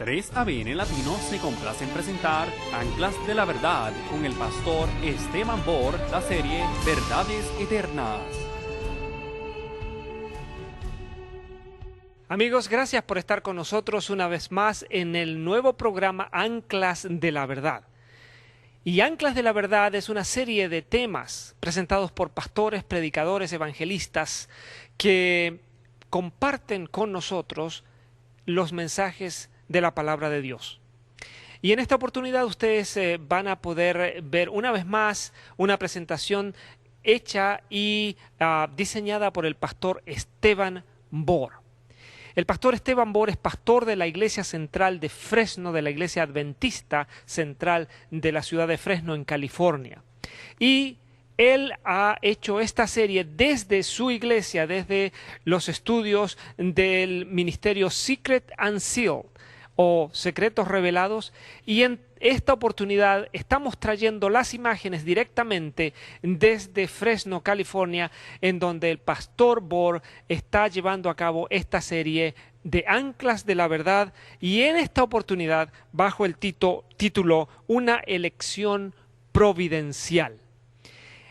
3ABN Latino se complace en presentar Anclas de la Verdad con el pastor Esteban Bor, la serie Verdades Eternas. Amigos, gracias por estar con nosotros una vez más en el nuevo programa Anclas de la Verdad. Y Anclas de la Verdad es una serie de temas presentados por pastores, predicadores, evangelistas que comparten con nosotros los mensajes de la palabra de Dios. Y en esta oportunidad ustedes van a poder ver una vez más una presentación hecha y diseñada por el pastor Esteban Bor. El pastor Esteban Bor es pastor de la Iglesia Central de Fresno, de la Iglesia Adventista Central de la ciudad de Fresno, en California. Y él ha hecho esta serie desde su iglesia, desde los estudios del ministerio Secret and Seal, o Secretos Revelados, y en esta oportunidad estamos trayendo las imágenes directamente desde Fresno, California, en donde el pastor Bor está llevando a cabo esta serie de Anclas de la Verdad, y en esta oportunidad bajo el título Una elección providencial.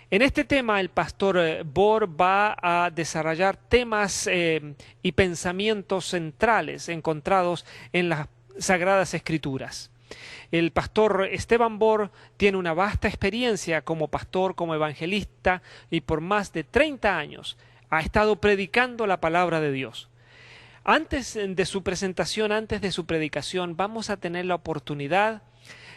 En este tema el pastor Bor va a desarrollar temas y pensamientos centrales encontrados en las Sagradas Escrituras. El pastor Esteban Bor tiene una vasta experiencia como pastor, como evangelista, y por más de 30 años ha estado predicando la palabra de Dios. Antes de su presentación, antes de su predicación, vamos a tener la oportunidad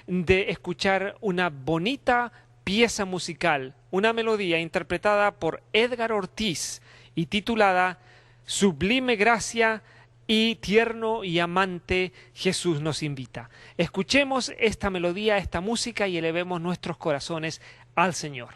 de escuchar una bonita pieza musical, una melodía interpretada por Edgar Ortiz y titulada Sublime Gracia y Tierno y Amante Jesús nos invita. Escuchemos esta melodía, esta música, y elevemos nuestros corazones al Señor.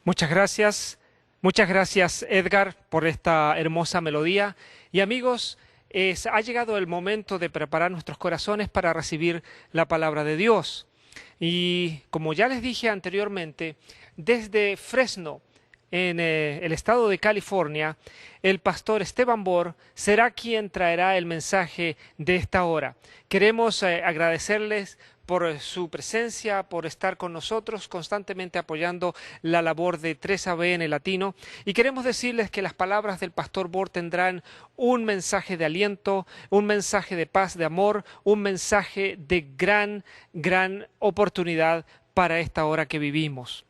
Muchas gracias Edgar por esta hermosa melodía. Y amigos, ha llegado el momento de preparar nuestros corazones para recibir la palabra de Dios. Y como ya les dije anteriormente, desde Fresno, en el estado de California, el pastor Esteban Bor será quien traerá el mensaje de esta hora. Queremos agradecerles por su presencia, por estar con nosotros, constantemente apoyando la labor de 3ABN Latino. Y queremos decirles que las palabras del pastor Bor tendrán un mensaje de aliento, un mensaje de paz, de amor, un mensaje de gran oportunidad para esta hora que vivimos.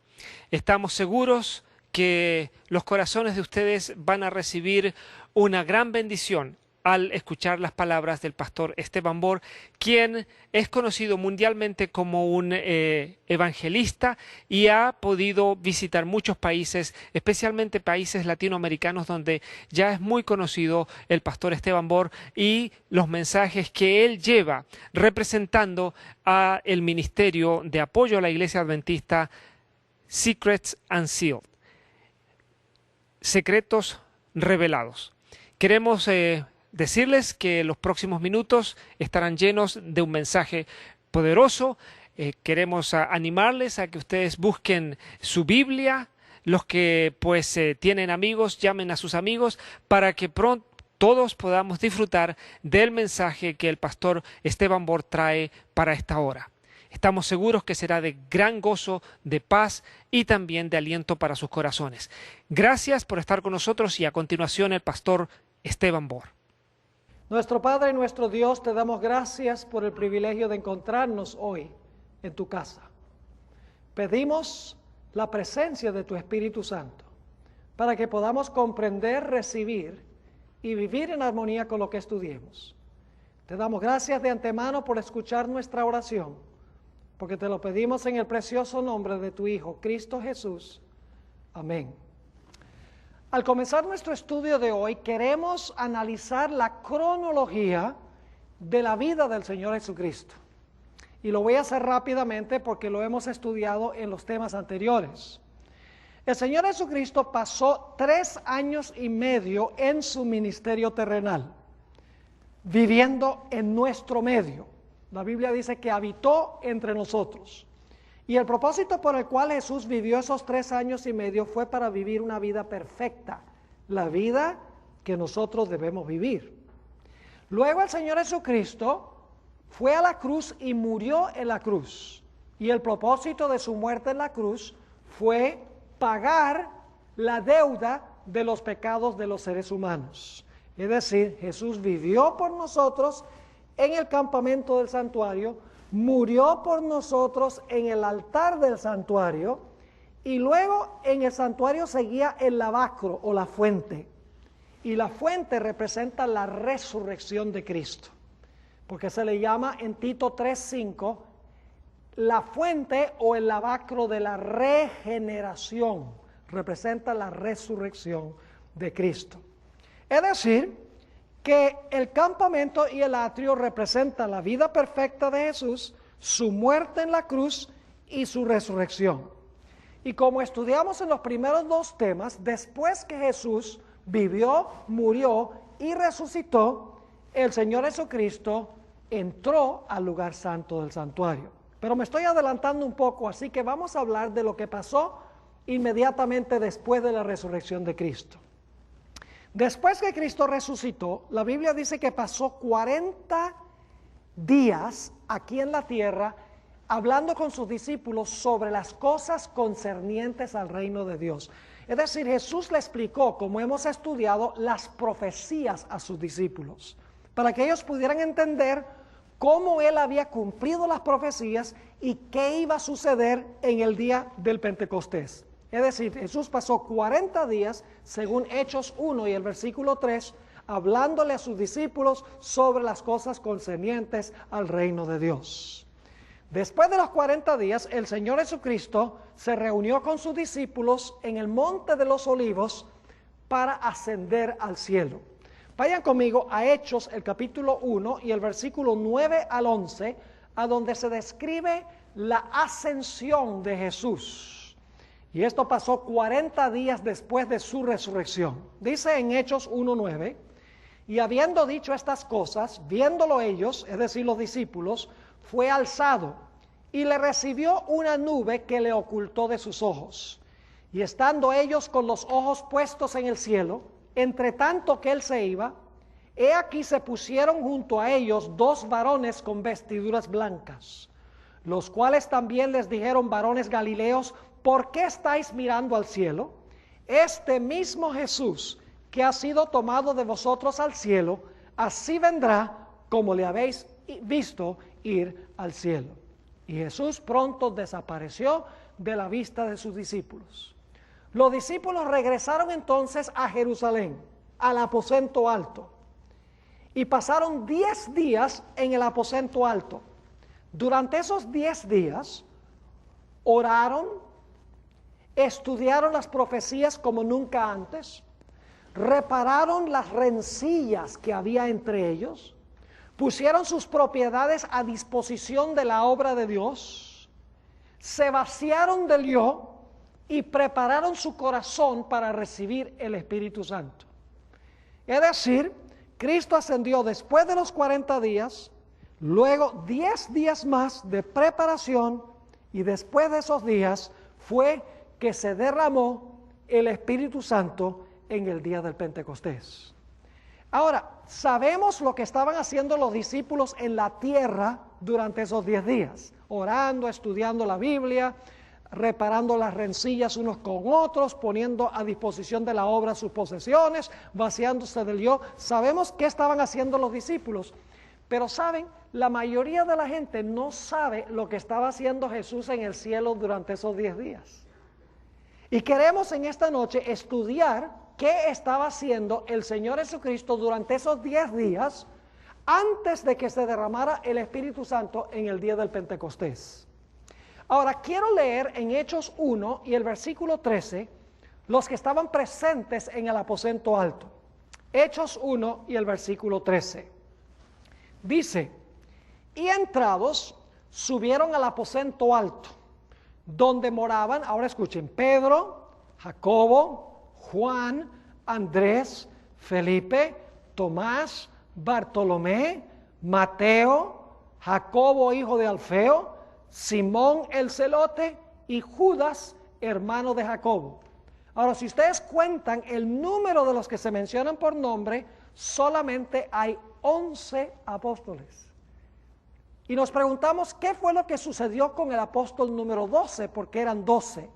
Estamos seguros que los corazones de ustedes van a recibir una gran bendición al escuchar las palabras del pastor Esteban Bor, quien es conocido mundialmente como un evangelista y ha podido visitar muchos países, especialmente países latinoamericanos donde ya es muy conocido el pastor Esteban Bor y los mensajes que él lleva representando a el ministerio de apoyo a la Iglesia Adventista Secrets Unsealed. Secretos revelados. Queremos decirles que los próximos minutos estarán llenos de un mensaje poderoso. Queremos animarles a que ustedes busquen su Biblia. Los que tienen amigos, llamen a sus amigos para que pronto todos podamos disfrutar del mensaje que el pastor Esteban Bor trae para esta hora. Estamos seguros que será de gran gozo, de paz y también de aliento para sus corazones. Gracias por estar con nosotros y a continuación el pastor Esteban Bor. Nuestro Padre y nuestro Dios, te damos gracias por el privilegio de encontrarnos hoy en tu casa. Pedimos la presencia de tu Espíritu Santo para que podamos comprender, recibir y vivir en armonía con lo que estudiemos. Te damos gracias de antemano por escuchar nuestra oración, porque te lo pedimos en el precioso nombre de tu Hijo, Cristo Jesús. Amén. Al comenzar nuestro estudio de hoy, queremos analizar la cronología de la vida del Señor Jesucristo. Y lo voy a hacer rápidamente porque lo hemos estudiado en los temas anteriores. El Señor Jesucristo pasó 3 años y medio en su ministerio terrenal, viviendo en nuestro medio. La Biblia dice que habitó entre nosotros. Y el propósito por el cual Jesús vivió esos 3 años y medio fue para vivir una vida perfecta, la vida que nosotros debemos vivir. Luego el Señor Jesucristo fue a la cruz y murió en la cruz. Y el propósito de su muerte en la cruz fue pagar la deuda de los pecados de los seres humanos. Es decir, Jesús vivió por nosotros en el campamento del santuario, murió por nosotros en el altar del santuario y luego en el santuario seguía el lavacro o la fuente. Y la fuente representa la resurrección de Cristo, porque se le llama en Tito 3:5 la fuente o el lavacro de la regeneración, representa la resurrección de Cristo. Es decir, que el campamento y el atrio representan la vida perfecta de Jesús, su muerte en la cruz y su resurrección. Y como estudiamos en los primeros 2 temas, después que Jesús vivió, murió y resucitó, el Señor Jesucristo entró al lugar santo del santuario. Pero me estoy adelantando un poco, así que vamos a hablar de lo que pasó inmediatamente después de la resurrección de Cristo. Después que Cristo resucitó, la Biblia dice que pasó 40 días aquí en la tierra hablando con sus discípulos sobre las cosas concernientes al reino de Dios. Es decir, Jesús le explicó, como hemos estudiado, las profecías a sus discípulos, para que ellos pudieran entender cómo Él había cumplido las profecías y qué iba a suceder en el día del Pentecostés. Es decir, Jesús pasó 40 días, según Hechos 1 y el versículo 3, hablándole a sus discípulos sobre las cosas concernientes al reino de Dios. Después de los 40 días, el Señor Jesucristo se reunió con sus discípulos en el Monte de los Olivos para ascender al cielo. Vayan conmigo a Hechos, el capítulo 1 y el versículo 9 al 11, a donde se describe la ascensión de Jesús. Y esto pasó 40 días después de su resurrección. Dice en Hechos 1:9, y habiendo dicho estas cosas, viéndolo ellos, es decir, los discípulos, fue alzado y le recibió una nube que le ocultó de sus ojos. Y estando ellos con los ojos puestos en el cielo, entre tanto que él se iba, he aquí se pusieron junto a ellos 2 varones con vestiduras blancas, los cuales también les dijeron: varones Galileos, ¿por qué estáis mirando al cielo? Este mismo Jesús que ha sido tomado de vosotros al cielo, así vendrá como le habéis visto ir al cielo. Y Jesús pronto desapareció de la vista de sus discípulos. Los discípulos regresaron entonces a Jerusalén, al aposento alto, y pasaron 10 días en el aposento alto. Durante esos 10 días oraron, estudiaron las profecías como nunca antes, repararon las rencillas que había entre ellos, pusieron sus propiedades a disposición de la obra de Dios, se vaciaron del yo y prepararon su corazón para recibir el Espíritu Santo. Es decir, Cristo ascendió después de los 40 días, luego 10 días más de preparación, y después de esos días fue que se derramó el Espíritu Santo en el día del Pentecostés. Ahora, sabemos lo que estaban haciendo los discípulos en la tierra durante esos 10 días, orando, estudiando la Biblia, reparando las rencillas unos con otros, poniendo a disposición de la obra sus posesiones, vaciándose del yo. Sabemos qué estaban haciendo los discípulos, pero saben, la mayoría de la gente no sabe lo que estaba haciendo Jesús en el cielo durante esos 10 días. Y queremos en esta noche estudiar qué estaba haciendo el Señor Jesucristo durante esos 10 días antes de que se derramara el Espíritu Santo en el día del Pentecostés. Ahora, quiero leer en Hechos 1 y el versículo 13, los que estaban presentes en el aposento alto. Hechos 1 y el versículo 13. Dice: y entrados, subieron al aposento alto, donde moraban, ahora escuchen, Pedro, Jacobo, Juan, Andrés, Felipe, Tomás, Bartolomé, Mateo, Jacobo, hijo de Alfeo, Simón el celote y Judas, hermano de Jacobo. Ahora, si ustedes cuentan el número de los que se mencionan por nombre, solamente hay 11 apóstoles. Y nos preguntamos, ¿qué fue lo que sucedió con el apóstol número 12? Porque eran 12.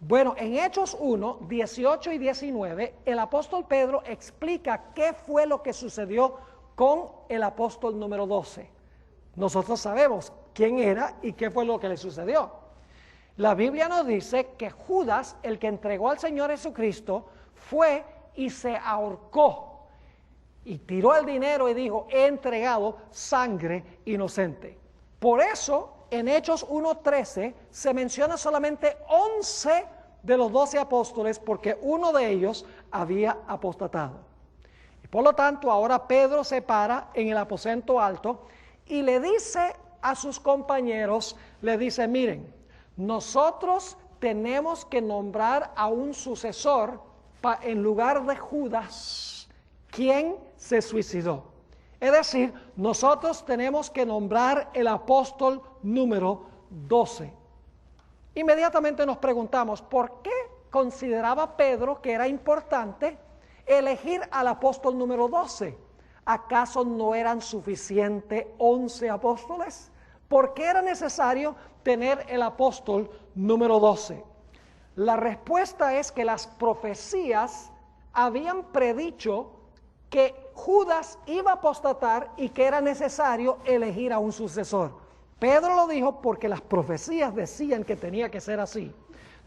Bueno, en Hechos 1, 18 y 19, el apóstol Pedro explica qué fue lo que sucedió con el apóstol número 12. Nosotros sabemos quién era y qué fue lo que le sucedió. La Biblia nos dice que Judas, el que entregó al Señor Jesucristo, fue y se ahorcó y tiró el dinero y dijo: he entregado sangre inocente. Por eso en Hechos 1:13 se menciona solamente 11 de los 12 apóstoles, porque uno de ellos había apostatado. Y por lo tanto, ahora Pedro se para en el aposento alto y le dice a sus compañeros, le dice: miren, nosotros tenemos que nombrar a un sucesor en lugar de Judas, quien se suicidó. Es decir, nosotros tenemos que nombrar el apóstol número 12. Inmediatamente nos preguntamos, ¿por qué consideraba Pedro que era importante elegir al apóstol número 12? ¿Acaso no eran suficientes 11 apóstoles? ¿Por qué era necesario tener el apóstol número 12? La respuesta es que las profecías habían predicho que Judas iba a apostatar y que era necesario elegir a un sucesor. Pedro lo dijo porque las profecías decían que tenía que ser así.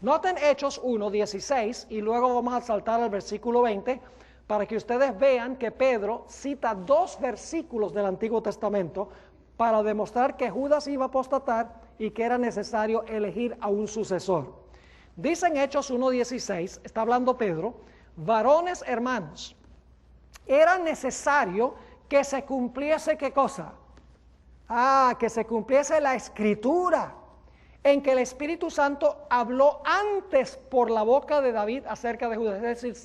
Noten Hechos 1:16 y luego vamos a saltar al versículo 20 para que ustedes vean que Pedro cita 2 versículos del Antiguo Testamento para demostrar que Judas iba a apostatar y que era necesario elegir a un sucesor. Dice en Hechos 1:16, está hablando Pedro: varones hermanos, era necesario que se cumpliese, ¿qué cosa? Que se cumpliese la escritura. en que el Espíritu Santo habló antes por la boca de David acerca de Judas. Es decir,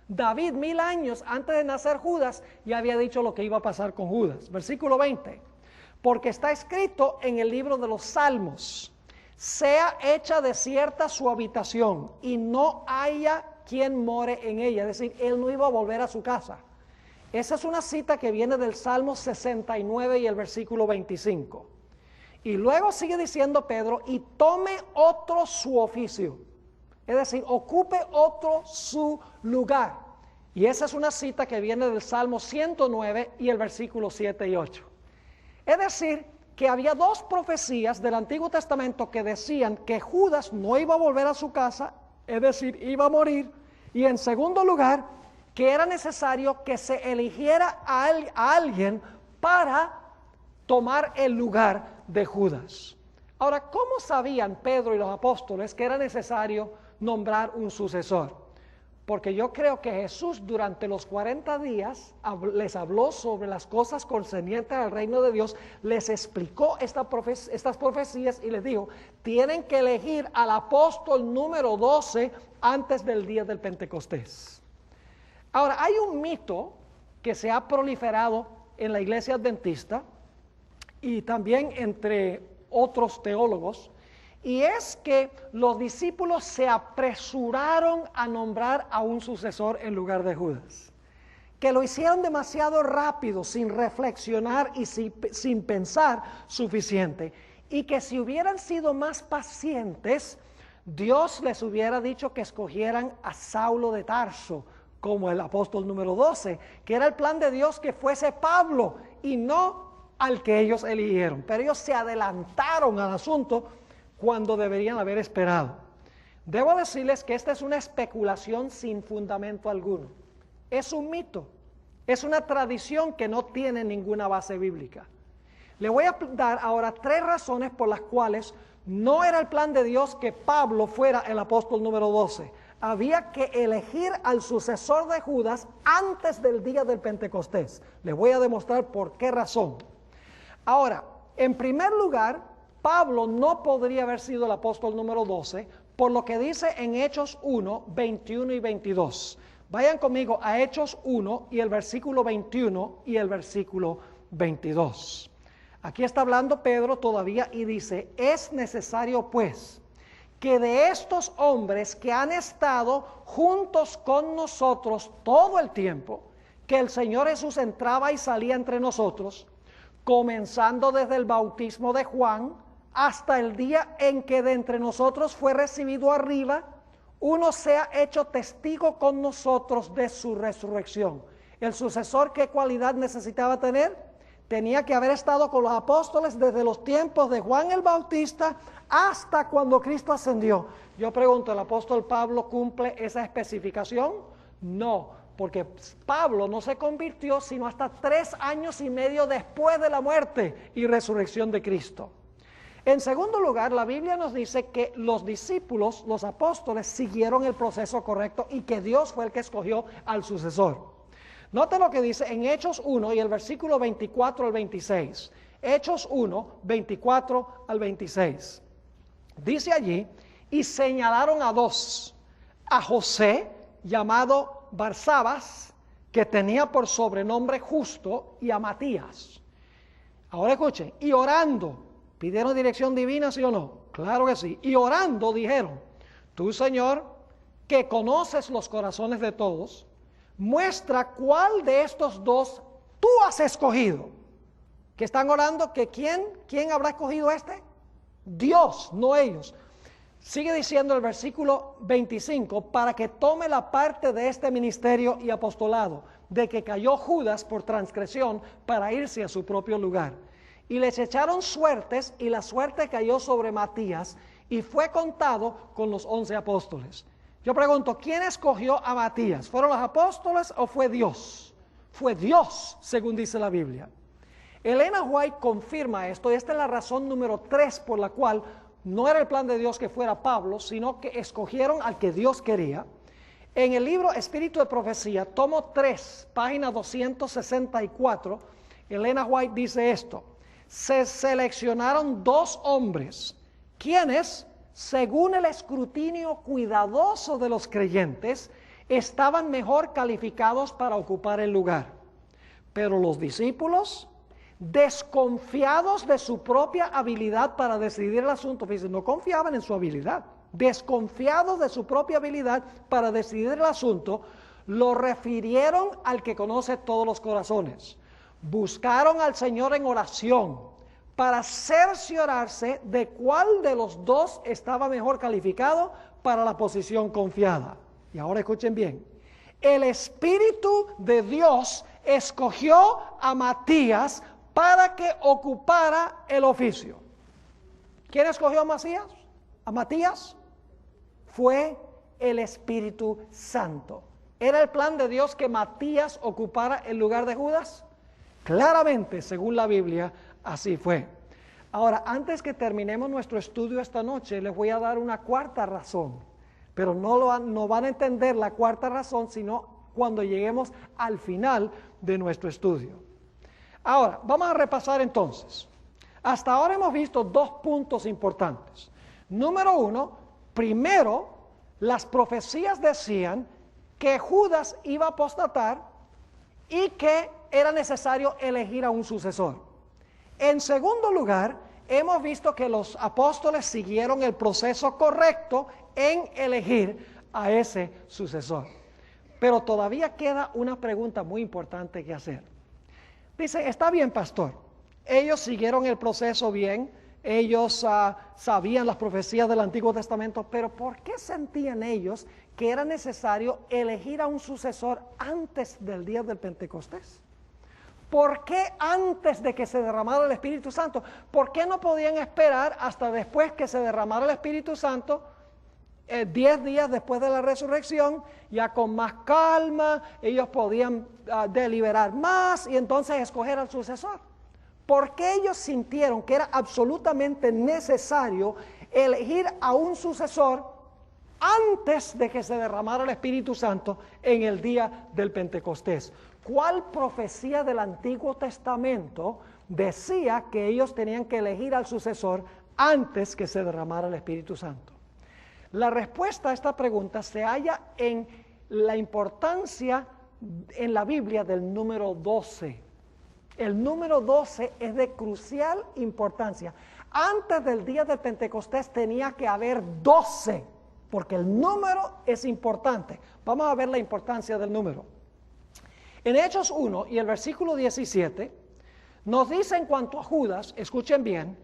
David 1000 años antes de nacer Judas ya había dicho lo que iba a pasar con Judas. Versículo 20, porque está escrito en el libro de los Salmos: sea hecha desierta su habitación y no haya quien more en ella. Es decir, él no iba a volver a su casa. Esa es una cita que viene del Salmo 69 y el versículo 25. Y luego sigue diciendo Pedro: y tome otro su oficio. Es decir, ocupe otro su lugar. Y esa es una cita que viene del Salmo 109 y el versículo 7 y 8. Es decir, que había dos profecías del Antiguo Testamento que decían que Judas no iba a volver a su casa, es decir, iba a morir. Y en segundo lugar, que era necesario que se eligiera a alguien para tomar el lugar de Judas. Ahora, ¿cómo sabían Pedro y los apóstoles que era necesario nombrar un sucesor? Porque yo creo que Jesús durante los 40 días les habló sobre las cosas concernientes al reino de Dios, les explicó estas profecías y les dijo: tienen que elegir al apóstol número 12 antes del día del Pentecostés. Ahora, hay un mito que se ha proliferado en la iglesia adventista y también entre otros teólogos, y es que los discípulos se apresuraron a nombrar a un sucesor en lugar de Judas, que lo hicieron demasiado rápido, sin reflexionar y sin pensar suficiente, y que si hubieran sido más pacientes, Dios les hubiera dicho que escogieran a Saulo de Tarso como el apóstol número 12, que era el plan de Dios que fuese Pablo y no al que ellos eligieron. Pero ellos se adelantaron al asunto cuando deberían haber esperado. Debo decirles que esta es una especulación sin fundamento alguno. Es un mito, es una tradición que no tiene ninguna base bíblica. Le voy a dar ahora 3 razones por las cuales no era el plan de Dios que Pablo fuera el apóstol número 12. Había que elegir al sucesor de Judas antes del día del Pentecostés. Les voy a demostrar por qué razón. Ahora, en primer lugar, Pablo no podría haber sido el apóstol número 12, por lo que dice en Hechos 1, 21 y 22. Vayan conmigo a Hechos 1 y el versículo 21 y el versículo 22. Aquí está hablando Pedro todavía y dice: es necesario pues que de estos hombres que han estado juntos con nosotros todo el tiempo que el Señor Jesús entraba y salía entre nosotros, comenzando desde el bautismo de Juan hasta el día en que de entre nosotros fue recibido arriba, uno sea hecho testigo con nosotros de su resurrección. El sucesor, ¿qué cualidad necesitaba tener? Tenía que haber estado con los apóstoles desde los tiempos de Juan el Bautista hasta cuando Cristo ascendió. Yo pregunto, ¿el apóstol Pablo cumple esa especificación? No, porque Pablo no se convirtió sino hasta 3 años y medio después de la muerte y resurrección de Cristo. En segundo lugar, la Biblia nos dice que los discípulos, los apóstoles, siguieron el proceso correcto y que Dios fue el que escogió al sucesor. Note lo que dice en Hechos 1 y el versículo 24 al 26. Hechos 1, 24 al 26. Dice allí: y señalaron a 2, a José, llamado Barsabas, que tenía por sobrenombre Justo, y a Matías. Ahora escuchen: y orando, ¿pidieron dirección divina, sí o no? Claro que sí. Y orando dijeron: tú, Señor, que conoces los corazones de todos, muestra cuál de estos 2 tú has escogido. Que están orando que ¿quién habrá escogido este? Dios, no ellos. Sigue diciendo el versículo 25: para que tome la parte de este ministerio y apostolado, de que cayó Judas por transgresión para irse a su propio lugar. Y les echaron suertes, y la suerte cayó sobre Matías, y fue contado con los 11 apóstoles. Yo pregunto, ¿quién escogió a Matías? ¿Fueron los apóstoles o fue Dios? Fue Dios, según dice la Biblia. Elena White confirma esto, y esta es la razón número 3 por la cual no era el plan de Dios que fuera Pablo, sino que escogieron al que Dios quería. En el libro Espíritu de Profecía, tomo 3, página 264, Elena White dice esto: se seleccionaron 2 hombres quienes, según el escrutinio cuidadoso de los creyentes, estaban mejor calificados para ocupar el lugar. Pero los discípulos, desconfiados de su propia habilidad para decidir el asunto, fíjense, no confiaban en su habilidad, desconfiados de su propia habilidad para decidir el asunto, lo refirieron al que conoce todos los corazones. Buscaron al Señor en oración para cerciorarse de cuál de los dos estaba mejor calificado para la posición confiada. Y ahora escuchen bien, el Espíritu de Dios escogió a Matías para que ocupara el oficio. ¿Quién escogió a Matías? ¿A Matías? Fue el Espíritu Santo. ¿Era el plan de Dios que Matías ocupara el lugar de Judas? Claramente, según la Biblia, así fue. Ahora, antes que terminemos nuestro estudio esta noche, les voy a dar una cuarta razón, pero no van a entender la cuarta razón, sino cuando lleguemos al final de nuestro estudio. Ahora, vamos a repasar entonces. Hasta ahora hemos visto dos puntos importantes. Número uno, primero, las profecías decían que Judas iba a apostatar y que era necesario elegir a un sucesor. En segundo lugar, hemos visto que los apóstoles siguieron el proceso correcto en elegir a ese sucesor. Pero todavía queda una pregunta muy importante que hacer. Dice, está bien, pastor, ellos siguieron el proceso bien, ellos sabían las profecías del Antiguo Testamento, pero ¿por qué sentían ellos que era necesario elegir a un sucesor antes del día del Pentecostés? ¿Por qué antes de que se derramara el Espíritu Santo? ¿Por qué no podían esperar hasta después que se derramara el Espíritu Santo, 10 días después de la resurrección, ya con más calma, ellos podían deliberar más y entonces escoger al sucesor? ¿Por qué ellos sintieron que era absolutamente necesario elegir a un sucesor antes de que se derramara el Espíritu Santo en el día del Pentecostés? ¿Cuál profecía del Antiguo Testamento decía que ellos tenían que elegir al sucesor antes que se derramara el Espíritu Santo? La respuesta a esta pregunta se halla en la importancia en la Biblia del número 12. El número 12 es de crucial importancia. Antes del día del Pentecostés tenía que haber 12, porque el número es importante. Vamos a ver la importancia del número. En Hechos 1 y el versículo 17 nos dice en cuanto a Judas, escuchen bien,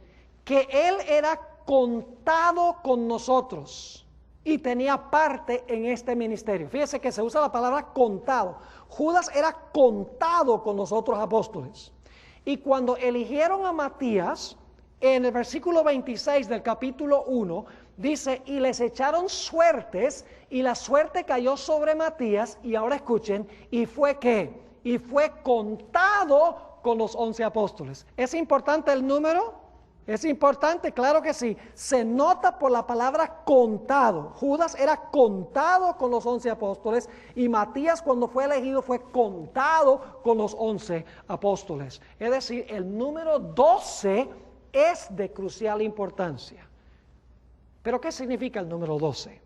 que él era contado con nosotros y tenía parte en este ministerio. Fíjese que se usa la palabra contado. Judas era contado con los otros apóstoles. Y cuando eligieron a Matías, en el versículo 26 del capítulo 1, dice, y les echaron suertes, y la suerte cayó sobre Matías, y ahora escuchen, ¿y fue qué? Y fue contado con los 11 apóstoles. ¿Es importante el número? ¿Es importante? Claro que sí. Se nota por la palabra contado. Judas era contado con los 11 apóstoles y Matías cuando fue elegido fue contado con los 11 apóstoles. Es decir, el número 12 es de crucial importancia. ¿Pero qué significa el número 12?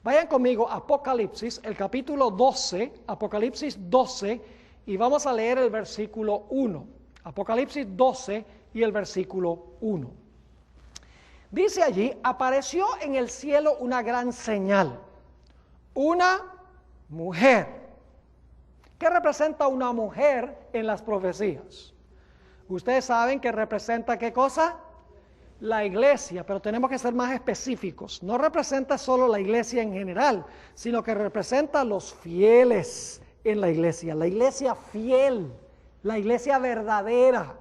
Vayan conmigo a Apocalipsis, el capítulo 12, Apocalipsis 12, y vamos a leer el versículo 1. Apocalipsis 12 y el versículo 1. Dice allí, apareció en el cielo una gran señal, una mujer. ¿Qué representa una mujer en las profecías? Ustedes saben que representa ¿qué cosa? La iglesia, pero tenemos que ser más específicos. No representa solo la iglesia en general, sino que representa a los fieles en la iglesia fiel, la iglesia verdadera.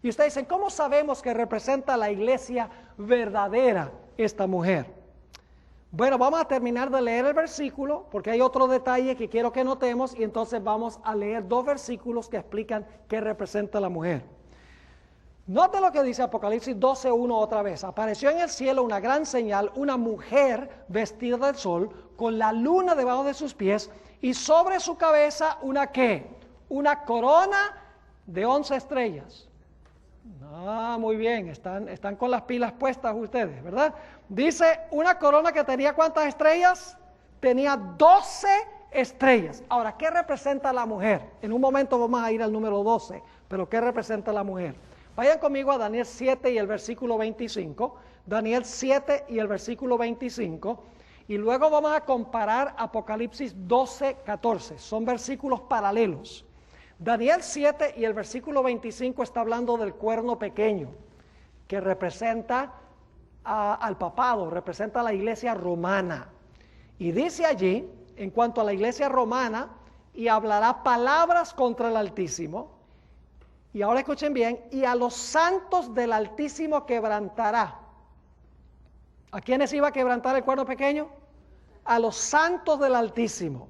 Y ustedes dicen, ¿cómo sabemos que representa la iglesia verdadera esta mujer? Bueno, vamos a terminar de leer el versículo, porque hay otro detalle que quiero que notemos, y entonces vamos a leer 2 versículos que explican qué representa la mujer. Note lo que dice Apocalipsis 12:1 otra vez. Apareció en el cielo una gran señal, una mujer vestida del sol, con la luna debajo de sus pies, y sobre su cabeza una ¿qué? Una corona de 11 estrellas. Ah, muy bien, están con las pilas puestas ustedes, ¿verdad? Dice una corona que tenía ¿cuántas estrellas? Tenía 12 estrellas. Ahora, ¿qué representa la mujer? En un momento vamos a ir al número 12, pero ¿qué representa la mujer? Vayan conmigo a Daniel 7 y el versículo 25. Daniel 7 y el versículo 25. Y luego vamos a comparar Apocalipsis 12, 14. Son versículos paralelos. Daniel 7 y el versículo 25 está hablando del cuerno pequeño, que representa al papado, representa a la iglesia romana. Y dice allí, en cuanto a la iglesia romana, y hablará palabras contra el Altísimo. Y ahora escuchen bien, y a los santos del Altísimo quebrantará. ¿A quiénes iba a quebrantar el cuerno pequeño? A los santos del Altísimo.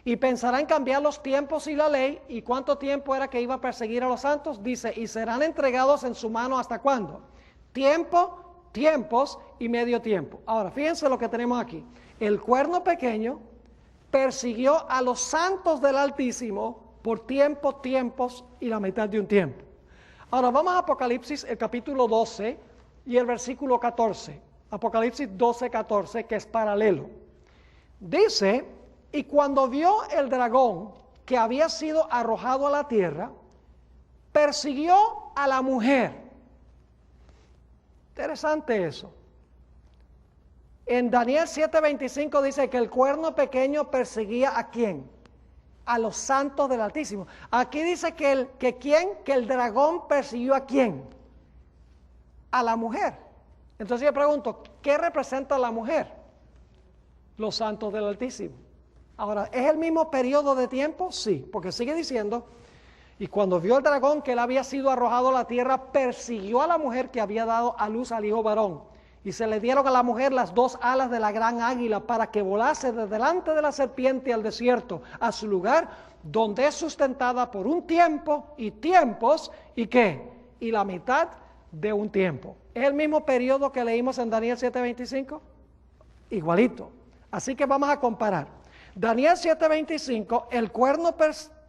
Y pensará en cambiar los tiempos y la ley. ¿Y cuánto tiempo era que iba a perseguir a los santos? Dice, y serán entregados en su mano ¿hasta cuándo? Tiempo, tiempos y medio tiempo. Ahora, fíjense lo que tenemos aquí. El cuerno pequeño persiguió a los santos del Altísimo por tiempo, tiempos y la mitad de un tiempo. Ahora vamos a Apocalipsis, el capítulo 12 y el versículo 14. Apocalipsis 12, 14, que es paralelo. Dice, y cuando vio el dragón que había sido arrojado a la tierra, persiguió a la mujer. Interesante eso. En Daniel 7:25 dice que el cuerno pequeño perseguía ¿a quién? A los santos del Altísimo. Aquí dice que el dragón persiguió ¿a quién? A la mujer. Entonces yo pregunto, ¿qué representa la mujer? Los santos del Altísimo. Ahora, ¿es el mismo periodo de tiempo? Sí, porque sigue diciendo, y cuando vio el dragón que él había sido arrojado a la tierra, persiguió a la mujer que había dado a luz al hijo varón. Y se le dieron a la mujer las 2 alas de la gran águila para que volase de delante de la serpiente al desierto, a su lugar, donde es sustentada por un tiempo y tiempos, ¿y qué? Y la mitad de un tiempo. ¿Es el mismo periodo que leímos en Daniel 7:25? Igualito. Así que vamos a comparar. Daniel 7:25, el cuerno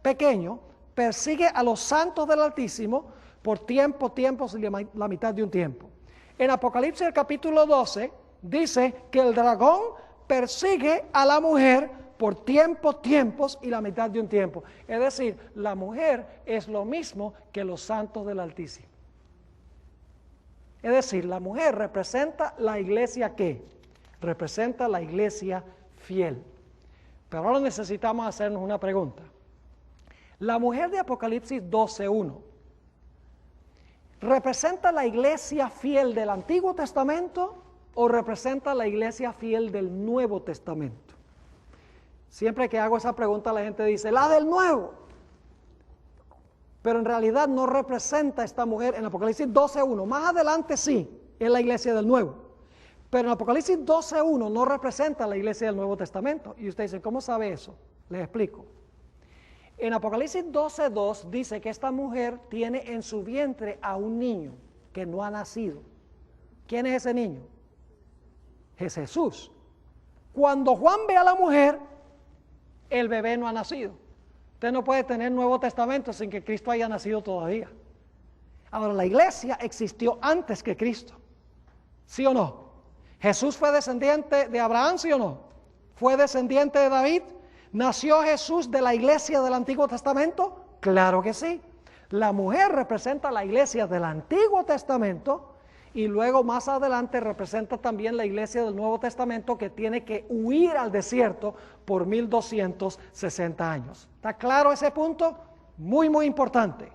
pequeño persigue a los santos del Altísimo por tiempo, tiempos y la mitad de un tiempo. En Apocalipsis el capítulo 12 dice que el dragón persigue a la mujer por tiempo, tiempos y la mitad de un tiempo. Es decir, la mujer es lo mismo que los santos del Altísimo. Es decir, la mujer representa la iglesia ¿qué? Representa la iglesia fiel. Pero ahora necesitamos hacernos una pregunta. La mujer de Apocalipsis 12:1 ¿representa la iglesia fiel del Antiguo Testamento o representa la iglesia fiel del Nuevo Testamento? Siempre que hago esa pregunta la gente dice, la del Nuevo. Pero en realidad no representa esta mujer en Apocalipsis 12:1. Más adelante sí, es la iglesia del Nuevo. Pero en Apocalipsis 12:1 no representa la iglesia del Nuevo Testamento. Y usted dice, ¿cómo sabe eso? Les explico. En Apocalipsis 12:2 dice que esta mujer tiene en su vientre a un niño que no ha nacido. ¿Quién es ese niño? Es Jesús. Cuando Juan ve a la mujer, el bebé no ha nacido. Usted no puede tener Nuevo Testamento sin que Cristo haya nacido todavía. Ahora, la iglesia existió antes que Cristo. ¿Sí o no? ¿Jesús fue descendiente de Abraham, sí o no? ¿Fue descendiente de David? ¿Nació Jesús de la iglesia del Antiguo Testamento? Claro que sí. La mujer representa la iglesia del Antiguo Testamento y luego más adelante representa también la iglesia del Nuevo Testamento que tiene que huir al desierto por 1260 años. ¿Está claro ese punto? Muy, muy importante.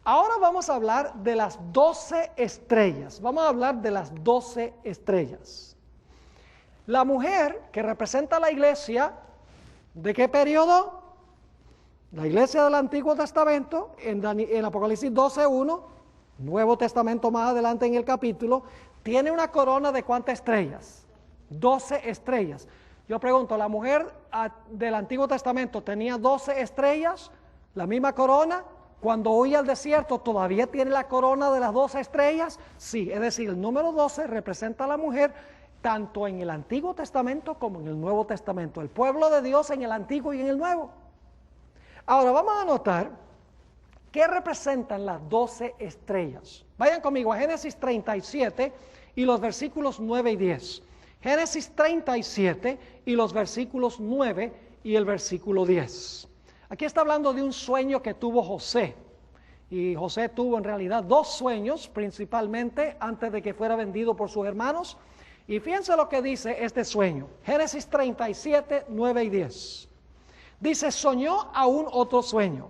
Ahora vamos a hablar de las 12 estrellas. Vamos a hablar de las 12 estrellas. La mujer que representa la iglesia, ¿de qué periodo? La iglesia del Antiguo Testamento, en Apocalipsis 12:1, Nuevo Testamento más adelante en el capítulo, tiene una corona de ¿cuántas estrellas? 12 estrellas. Yo pregunto, ¿la mujer del Antiguo Testamento tenía 12 estrellas? ¿La misma corona? Cuando huye al desierto, ¿todavía tiene la corona de las 12 estrellas? Sí, es decir, el número 12 representa a la mujer tanto en el Antiguo Testamento como en el Nuevo Testamento. El pueblo de Dios en el Antiguo y en el Nuevo. Ahora vamos a notar ¿Qué representan las 12 estrellas? Vayan conmigo a Génesis 37 y los versículos 9 y 10. Génesis 37 y los versículos 9 y el versículo 10. Aquí está hablando de un sueño que tuvo José. Y José tuvo en realidad 2 sueños principalmente antes de que fuera vendido por sus hermanos. Y fíjense lo que dice este sueño. Génesis 37, 9 y 10. Dice, soñó aún otro sueño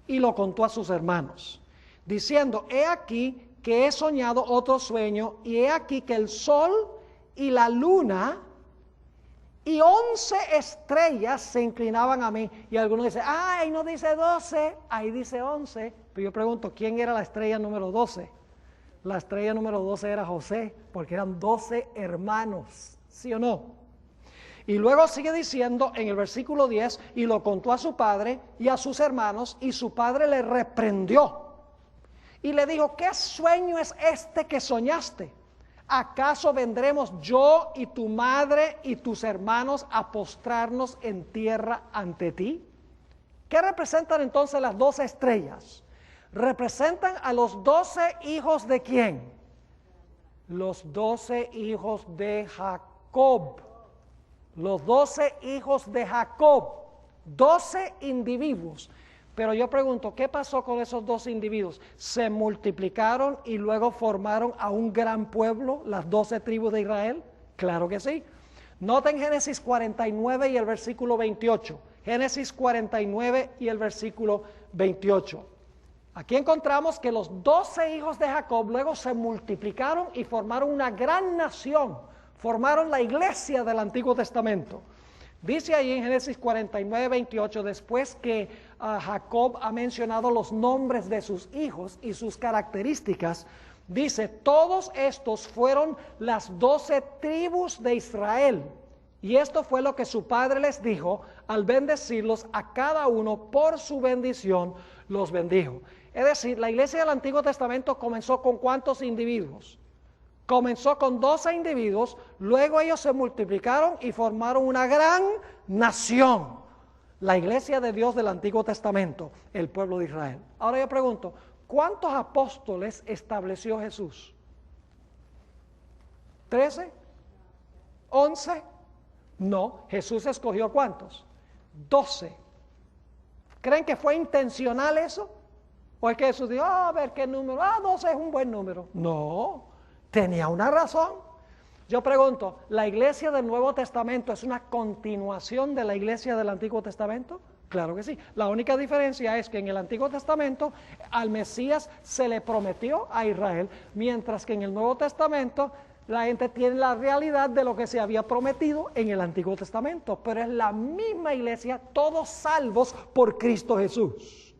y lo contó a sus hermanos, diciendo, he aquí que he soñado otro sueño y he aquí que el sol y la luna y 11 estrellas se inclinaban a mí. Y algunos dicen, ahí no dice 12, ahí dice 11. Pero yo pregunto, ¿quién era la estrella número 12? La estrella número 12 era José, porque eran 12 hermanos, ¿sí o no? Y luego sigue diciendo en el versículo 10, y lo contó a su padre y a sus hermanos, y su padre le reprendió. Y le dijo, ¿qué sueño es este que soñaste? ¿Acaso vendremos yo y tu madre y tus hermanos a postrarnos en tierra ante ti? ¿Qué representan entonces las 12 estrellas? Representan a los 12 hijos de ¿quién? Los 12 hijos de Jacob. Los 12 hijos de Jacob. 12 individuos. Pero yo pregunto, ¿qué pasó con esos 12 individuos? ¿Se multiplicaron y luego formaron a un gran pueblo, las 12 tribus de Israel? Claro que sí. Noten Génesis 49 y el versículo 28. Génesis 49 y el versículo 28. Aquí encontramos que los 12 hijos de Jacob luego se multiplicaron y formaron una gran nación. Formaron la iglesia del Antiguo Testamento. Dice ahí en Génesis 49, 28, después que Jacob ha mencionado los nombres de sus hijos y sus características, dice, todos estos fueron las 12 tribus de Israel. Y esto fue lo que su padre les dijo, al bendecirlos a cada uno por su bendición, los bendijo. Es decir, la iglesia del Antiguo Testamento comenzó con ¿cuántos individuos? Comenzó con 12 individuos, luego ellos se multiplicaron y formaron una gran nación, la iglesia de Dios del Antiguo Testamento, el pueblo de Israel. Ahora yo pregunto, ¿cuántos apóstoles estableció Jesús? ¿13? ¿11? No, Jesús escogió ¿cuántos? 12. ¿Creen que fue intencional eso? ¿O es que Jesús dijo, a ver qué número? 12 es un buen número. No. Tenía una razón. Yo pregunto, ¿la iglesia del Nuevo Testamento es una continuación de la iglesia del Antiguo Testamento? Claro que sí. La única diferencia es que en el Antiguo Testamento al Mesías se le prometió a Israel, mientras que en el Nuevo Testamento la gente tiene la realidad de lo que se había prometido en el Antiguo Testamento. Pero es la misma iglesia, todos salvos por Cristo Jesús.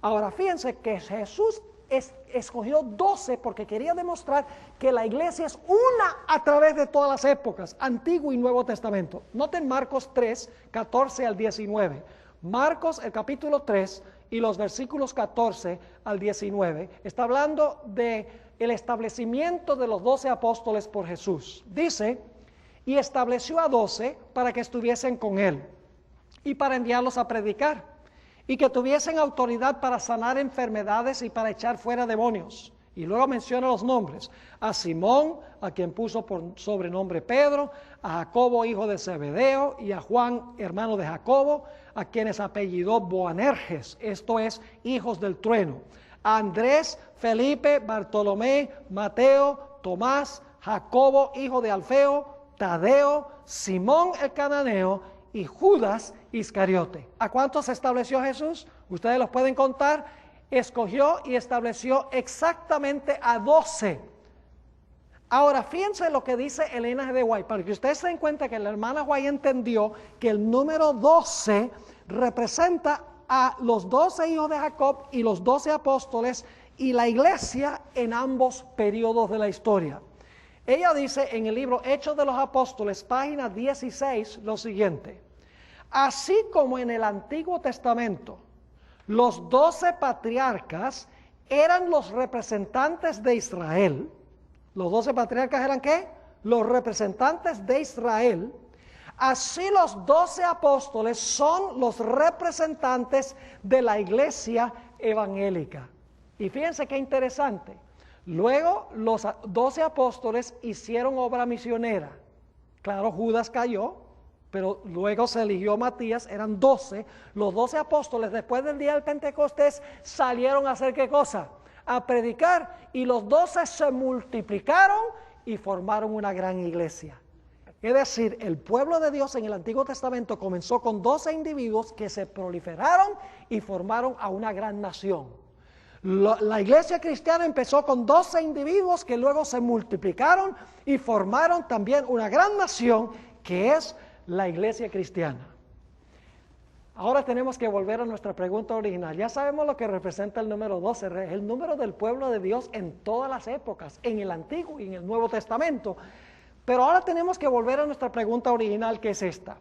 Ahora fíjense que Jesús escogió 12 porque quería demostrar que la iglesia es una a través de todas las épocas, Antiguo y Nuevo Testamento. Noten Marcos 3, 14 al 19. Marcos, el capítulo 3 y los versículos 14 al 19, está hablando de el establecimiento de los 12 apóstoles por Jesús. Dice, y estableció a 12 para que estuviesen con él y para enviarlos a predicar, y que tuviesen autoridad para sanar enfermedades y para echar fuera demonios. Y luego menciona los nombres, a Simón, a quien puso por sobrenombre Pedro, a Jacobo, hijo de Zebedeo, y a Juan, hermano de Jacobo, a quienes apellidó Boanerges, esto es, hijos del trueno, a Andrés, Felipe, Bartolomé, Mateo, Tomás, Jacobo, hijo de Alfeo, Tadeo, Simón el cananeo, y Judas Iscariote. ¿A cuántos estableció Jesús? Ustedes los pueden contar. Escogió y estableció exactamente a 12. Ahora, fíjense lo que dice Elena G. de White, para que ustedes se den cuenta que la hermana White entendió que el número 12 representa a los 12 hijos de Jacob y los 12 apóstoles y la iglesia en ambos periodos de la historia. Ella dice en el libro Hechos de los Apóstoles, página 16, lo siguiente. Así como en el Antiguo Testamento, los 12 patriarcas eran los representantes de Israel. ¿Los 12 patriarcas eran qué? Los representantes de Israel. Así los 12 apóstoles son los representantes de la iglesia evangélica. Y fíjense qué interesante. Luego los 12 apóstoles hicieron obra misionera. Claro, Judas cayó, pero luego se eligió Matías, eran 12. Los 12 apóstoles, después del día del Pentecostés, salieron a hacer ¿qué cosa? A predicar, y los 12 se multiplicaron y formaron una gran iglesia. Es decir, el pueblo de Dios en el Antiguo Testamento comenzó con 12 individuos que se proliferaron y formaron a una gran nación. La iglesia cristiana empezó con 12 individuos que luego se multiplicaron y formaron también una gran nación que es la iglesia cristiana. Ahora tenemos que volver a nuestra pregunta original. Ya sabemos lo que representa el número 12, el número del pueblo de Dios en todas las épocas, en el Antiguo y en el Nuevo Testamento. Pero ahora tenemos que volver a nuestra pregunta original, que es esta.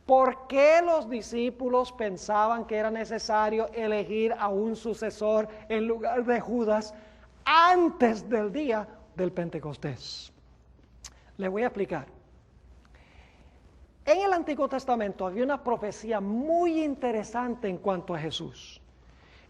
¿Por qué los discípulos pensaban que era necesario elegir a un sucesor en lugar de Judas antes del día del Pentecostés? Les voy a explicar. En el Antiguo Testamento había una profecía muy interesante en cuanto a Jesús.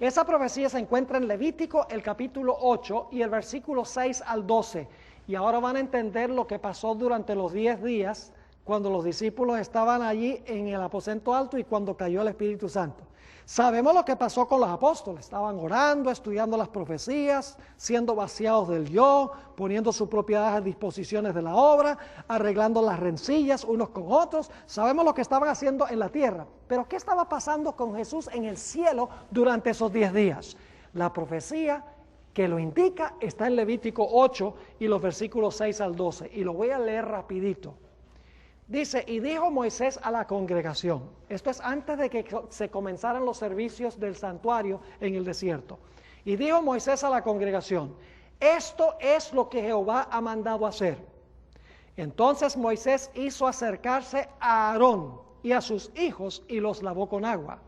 Esa profecía se encuentra en Levítico, el capítulo 8 y el versículo 6 al 12. Y ahora van a entender lo que pasó durante los 10 días cuando los discípulos estaban allí en el aposento alto y cuando cayó el Espíritu Santo. Sabemos lo que pasó con los apóstoles. Estaban orando, estudiando las profecías, siendo vaciados del yo, poniendo sus propiedades a disposiciones de la obra, arreglando las rencillas unos con otros. Sabemos lo que estaban haciendo en la tierra. Pero ¿qué estaba pasando con Jesús en el cielo durante esos 10 días? La profecía que lo indica está en Levítico 8 y los versículos 6 al 12. Y lo voy a leer rapidito. Dice, y dijo Moisés a la congregación, esto es antes de que se comenzaran los servicios del santuario en el desierto. Y dijo Moisés a la congregación, esto es lo que Jehová ha mandado hacer. Entonces Moisés hizo acercarse a Aarón y a sus hijos y los lavó con agua.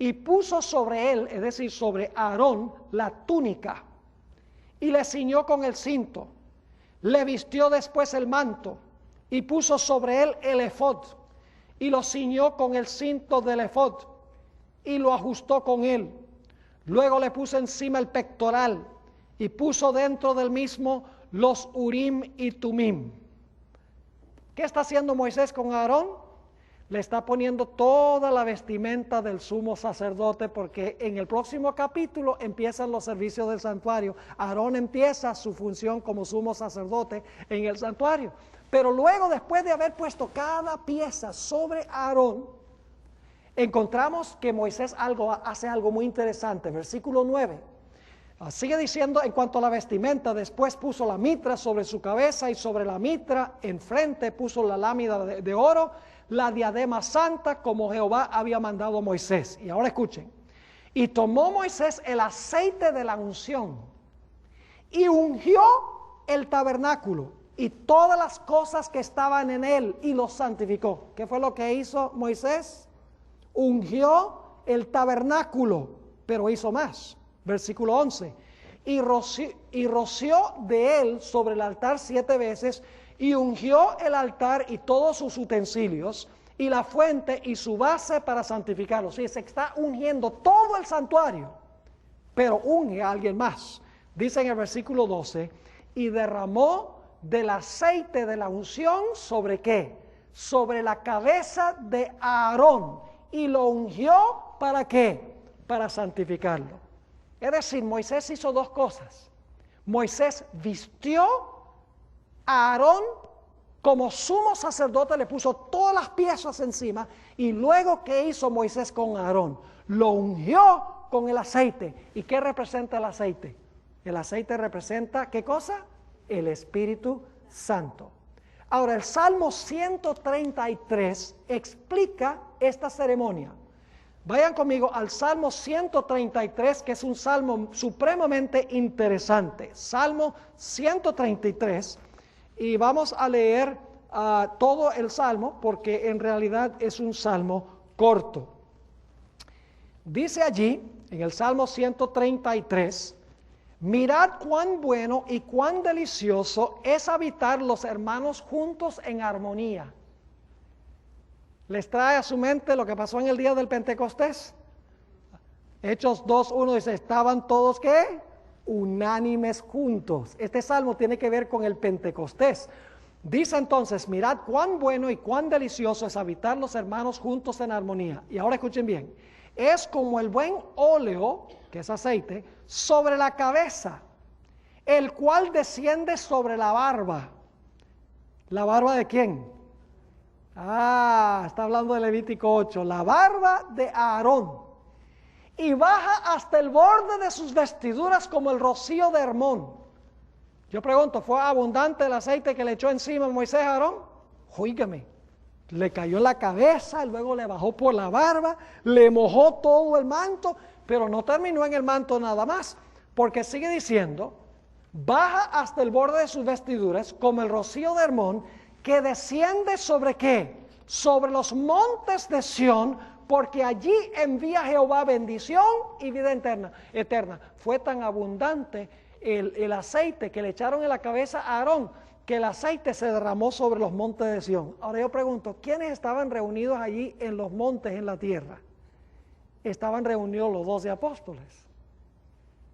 Y puso sobre él, es decir, sobre Aarón, la túnica y le ciñó con el cinto. Le vistió después el manto y puso sobre él el efod y lo ciñó con el cinto del efod y lo ajustó con él. Luego le puso encima el pectoral y puso dentro del mismo los urim y tumim. ¿Qué está haciendo Moisés con Aarón? Le está poniendo toda la vestimenta del sumo sacerdote, porque en el próximo capítulo empiezan los servicios del santuario. Aarón empieza su función como sumo sacerdote en el santuario. Pero luego, después de haber puesto cada pieza sobre Aarón, encontramos que Moisés hace algo muy interesante. Versículo 9. Sigue diciendo en cuanto a la vestimenta, después puso la mitra sobre su cabeza y sobre la mitra enfrente puso la lámina de oro, la diadema santa como Jehová había mandado a Moisés. Y ahora escuchen. Y tomó Moisés el aceite de la unción y ungió el tabernáculo y todas las cosas que estaban en él y los santificó. ¿Qué fue lo que hizo Moisés? Ungió el tabernáculo, pero hizo más. Versículo 11. Y roció de él sobre el altar 7 veces y ungió el altar y todos sus utensilios y la fuente y su base para santificarlo. Sí, se está ungiendo todo el santuario, pero unge a alguien más. Dice en el versículo 12, y derramó del aceite de la unción ¿sobre qué? Sobre la cabeza de Aarón y lo ungió ¿para qué? Para santificarlo. Es decir, Moisés hizo 2 cosas. Moisés vistió a Aarón como sumo sacerdote, le puso todas las piezas encima, y luego ¿qué hizo Moisés con Aarón? Lo ungió con el aceite. ¿Y qué representa el aceite? El aceite representa ¿qué cosa? El Espíritu Santo. Ahora, el Salmo 133 explica esta ceremonia. Vayan conmigo al Salmo 133, que es un salmo supremamente interesante. Salmo 133, y vamos a leer todo el salmo, porque en realidad es un salmo corto. Dice allí, en el Salmo 133, mirad cuán bueno y cuán delicioso es habitar los hermanos juntos en armonía. ¿Les trae a su mente lo que pasó en el día del Pentecostés? Hechos 2:1 dice, estaban todos, ¿qué? Unánimes juntos. Este salmo tiene que ver con el Pentecostés. Dice entonces, mirad cuán bueno y cuán delicioso es habitar los hermanos juntos en armonía. Y ahora escuchen bien, es como el buen óleo, que es aceite, sobre la cabeza, el cual desciende sobre la barba. ¿La barba de quién? Está hablando de Levítico 8, la barba de Aarón. Y baja hasta el borde de sus vestiduras como el rocío de Hermón. Yo pregunto, ¿fue abundante el aceite que le echó encima Moisés a Aarón? Óigame, le cayó en la cabeza, luego le bajó por la barba, le mojó todo el manto, pero no terminó en el manto nada más, porque sigue diciendo, baja hasta el borde de sus vestiduras como el rocío de Hermón, que desciende sobre ¿qué? Sobre los montes de Sión, porque allí envía Jehová bendición y vida eterna. Fue tan abundante el aceite que le echaron en la cabeza a Aarón, que el aceite se derramó sobre los montes de Sión. Ahora yo pregunto, ¿quiénes estaban reunidos allí en los montes en la tierra? Estaban reunidos los 12 apóstoles.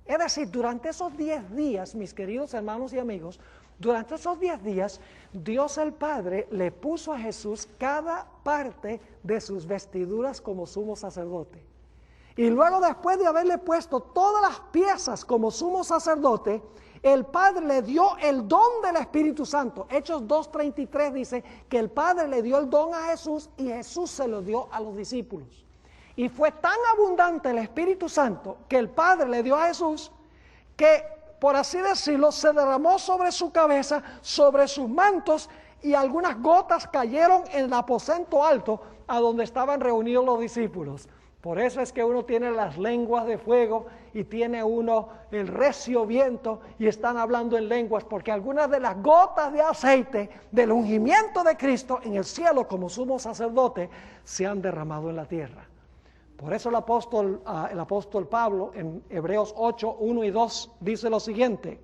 Es decir, durante esos 10 días, mis queridos hermanos y amigos, durante esos 10 días, Dios el Padre le puso a Jesús cada parte de sus vestiduras como sumo sacerdote. Y luego, después de haberle puesto todas las piezas como sumo sacerdote, el Padre le dio el don del Espíritu Santo. Hechos 2:33 dice que el Padre le dio el don a Jesús y Jesús se lo dio a los discípulos. Y fue tan abundante el Espíritu Santo que el Padre le dio a Jesús que, por así decirlo, se derramó sobre su cabeza, sobre sus mantos, y algunas gotas cayeron en el aposento alto a donde estaban reunidos los discípulos. Por eso es que uno tiene las lenguas de fuego y tiene uno el recio viento y están hablando en lenguas, porque algunas de las gotas de aceite del ungimiento de Cristo en el cielo como sumo sacerdote se han derramado en la tierra. Por eso el apóstol Pablo en Hebreos 8:1 y 2 dice lo siguiente: